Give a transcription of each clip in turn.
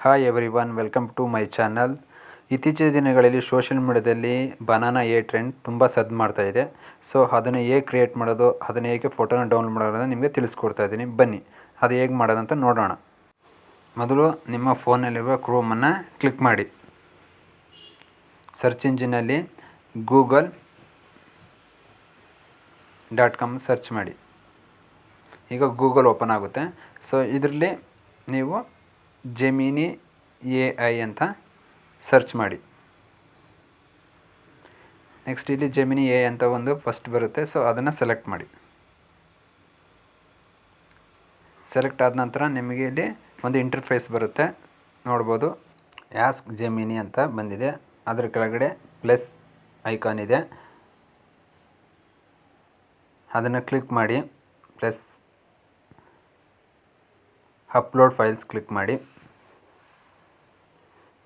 Hi everyone, welcome to my channel. ಇತ್ತೀಚಿನ ದಿನಗಳಲ್ಲಿ social ಮೀಡಿಯಾದಲ್ಲಿ ಬನಾನಾ ಎ ಟ್ರೆಂಡ್ ತುಂಬ ಸದ್ದು ಮಾಡ್ತಾ ಇದೆ. ಸೊ ಅದನ್ನು ಹೇಗೆ ಕ್ರಿಯೇಟ್ ಮಾಡೋದು, ಅದನ್ನು ಹೇಗೆ ಫೋಟೋನ ಡೌನ್ಲೋಡ್ ಮಾಡೋದು ನಿಮಗೆ ತಿಳಿಸ್ಕೊಡ್ತಾ ಇದ್ದೀನಿ. ಬನ್ನಿ ಅದು ಹೇಗೆ ಮಾಡೋದಂತ ನೋಡೋಣ. ಮೊದಲು ನಿಮ್ಮ ಫೋನಲ್ಲಿರುವ ಕ್ರೋಮನ್ನು ಕ್ಲಿಕ್ ಮಾಡಿ. ಸರ್ಚ್ ಇಂಜಿನಲ್ಲಿ google.com ಸರ್ಚ್ ಮಾಡಿ. ಈಗ ಗೂಗಲ್ ಓಪನ್ ಆಗುತ್ತೆ. ಸೊ ಇದರಲ್ಲಿ ನೀವು ಜೆಮಿನಿ AI ಅಂತ ಸರ್ಚ್ ಮಾಡಿ. ನೆಕ್ಸ್ಟ್ ಇಲ್ಲಿ ಜೆಮಿನಿ AI ಅಂತ ಒಂದು ಫಸ್ಟ್ ಬರುತ್ತೆ. ಸೊ ಅದನ್ನು ಸೆಲೆಕ್ಟ್ ಮಾಡಿ. ಸೆಲೆಕ್ಟ್ ಆದ ನಂತರ ನಿಮಗೆ ಇಲ್ಲಿ ಒಂದು ಇಂಟರ್ಫೇಸ್ ಬರುತ್ತೆ, ನೋಡ್ಬೋದು. ಆಸ್ಕ್ ಜೆಮಿನಿ ಅಂತ ಬಂದಿದೆ. ಅದರ ಕೆಳಗಡೆ ಪ್ಲಸ್ ಐಕಾನ್ ಇದೆ, ಅದನ್ನು ಕ್ಲಿಕ್ ಮಾಡಿ. ಪ್ಲಸ್ ಅಪ್ಲೋಡ್ ಫೈಲ್ಸ್ ಕ್ಲಿಕ್ ಮಾಡಿ.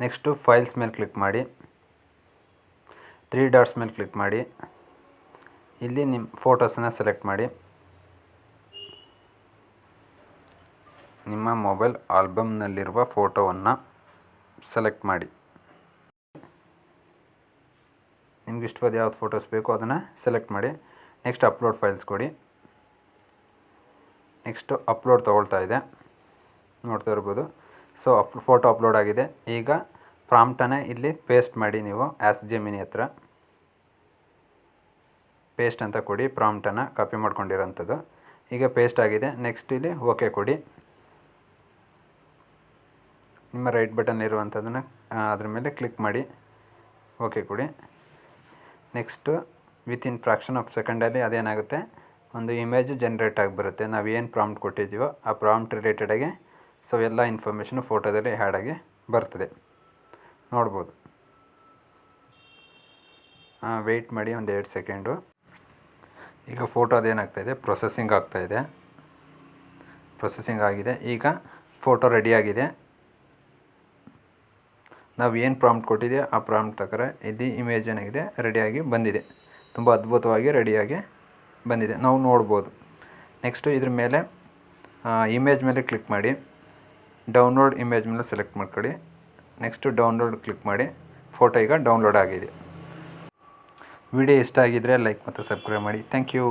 ನೆಕ್ಸ್ಟು ಫೈಲ್ಸ್ ಮೇಲೆ ಕ್ಲಿಕ್ ಮಾಡಿ. 3 ಡಾಟ್ಸ್ ಮೇಲೆ ಕ್ಲಿಕ್ ಮಾಡಿ. ಇಲ್ಲಿ ನಿಮ್ಮ ಫೋಟೋಸನ್ನು ಸೆಲೆಕ್ಟ್ ಮಾಡಿ. ನಿಮ್ಮ ಮೊಬೈಲ್ ಆಲ್ಬಮ್ನಲ್ಲಿರುವ ಫೋಟೋವನ್ನು ಸೆಲೆಕ್ಟ್ ಮಾಡಿ. ನಿಮ್ಗೆ ಇಷ್ಟವಾದ ಯಾವ್ದು ಫೋಟೋಸ್ ಬೇಕೋ ಅದನ್ನು ಸೆಲೆಕ್ಟ್ ಮಾಡಿ. ನೆಕ್ಸ್ಟ್ ಅಪ್ಲೋಡ್ ಫೈಲ್ಸ್ ಕೊಡಿ. ನೆಕ್ಸ್ಟು ಅಪ್ಲೋಡ್ ತಗೊಳ್ತಾ ಇದೆ, ನೋಡ್ತಾ ಇರ್ಬೋದು. ಸೊ ಫೋಟೋ ಅಪ್ಲೋಡ್ ಆಗಿದೆ. ಈಗ ಪ್ರಾಂಪ್ಟನ್ನು ಇಲ್ಲಿ ಪೇಸ್ಟ್ ಮಾಡಿ. ನೀವು ಆಸ್ಕ್ ಜೆಮಿನಿ ಹತ್ರ ಪೇಸ್ಟ್ ಅಂತ ಕೊಡಿ. ಪ್ರಾಂಪ್ಟನ್ನು ಕಾಪಿ ಮಾಡ್ಕೊಂಡಿರೋಂಥದ್ದು ಈಗ ಪೇಸ್ಟ್ ಆಗಿದೆ. ನೆಕ್ಸ್ಟ್ ಇಲ್ಲಿ ಓಕೆ ಕೊಡಿ. ನಿಮ್ಮ ರೈಟ್ ಬಟನ್ ಇರುವಂಥದ್ದನ್ನು ಅದ್ರ ಮೇಲೆ ಕ್ಲಿಕ್ ಮಾಡಿ, ಓಕೆ ಕೊಡಿ. ನೆಕ್ಸ್ಟು ವಿತಿನ್ ಫ್ರಾಕ್ಷನ್ ಆಫ್ ಸೆಕೆಂಡಲ್ಲಿ ಅದೇನಾಗುತ್ತೆ, ಒಂದು ಇಮೇಜು ಜನ್ರೇಟ್ ಆಗಿ ಬರುತ್ತೆ. ನಾವು ಏನು ಪ್ರಾಂಪ್ಟ್ ಕೊಟ್ಟಿದ್ದೀವೋ ಆ ಪ್ರಾಂಪ್ಟ್ ರಿಲೇಟೆಡಾಗಿ ಸೊ ಎಲ್ಲ ಇನ್ಫಾರ್ಮೇಷನು ಫೋಟೋದಲ್ಲಿ ಆ್ಯಡ್ ಆಗಿ ಬರ್ತದೆ, ನೋಡ್ಬೋದು. ವೆಯ್ಟ್ ಮಾಡಿ ಒಂದು 2 ಸೆಕೆಂಡು. ಈಗ ಫೋಟೋ ಅದೇನಾಗ್ತಾಯಿದೆ, ಪ್ರೊಸೆಸಿಂಗ್ ಆಗ್ತಾಯಿದೆ. ಪ್ರೊಸೆಸಿಂಗ್ ಆಗಿದೆ. ಈಗ ಫೋಟೋ ರೆಡಿಯಾಗಿದೆ. ನಾವು ಏನು ಪ್ರಾಂಪ್ಟ್ ಕೊಟ್ಟಿದ್ದೀವಿ ಆ ಪ್ರಾಂಪ್ಟ್ ಪ್ರಕಾರ ಇದು ಇಮೇಜ್ ಏನಾಗಿದೆ ರೆಡಿಯಾಗಿ ಬಂದಿದೆ. ತುಂಬ ಅದ್ಭುತವಾಗಿ ರೆಡಿಯಾಗಿ ಬಂದಿದೆ, ನಾವು ನೋಡ್ಬೋದು. ನೆಕ್ಸ್ಟು ಇದ್ರ ಮೇಲೆ ಇಮೇಜ್ ಮೇಲೆ ಕ್ಲಿಕ್ ಮಾಡಿ. ಡೌನ್ಲೋಡ್ ಇಮೇಜ್ ಮೇಲೆ ಸೆಲೆಕ್ಟ್ ಮಾಡ್ಕೊಳ್ಳಿ. ನೆಕ್ಸ್ಟು ಡೌನ್ಲೋಡ್ ಕ್ಲಿಕ್ ಮಾಡಿ. ಫೋಟೋ ಈಗ ಡೌನ್ಲೋಡ್ ಆಗಿದೆ. ವಿಡಿಯೋ ಇಷ್ಟ ಆಗಿದ್ದರೆ ಲೈಕ್ ಮತ್ತು ಸಬ್ಸ್ಕ್ರೈಬ್ ಮಾಡಿ. Thank you.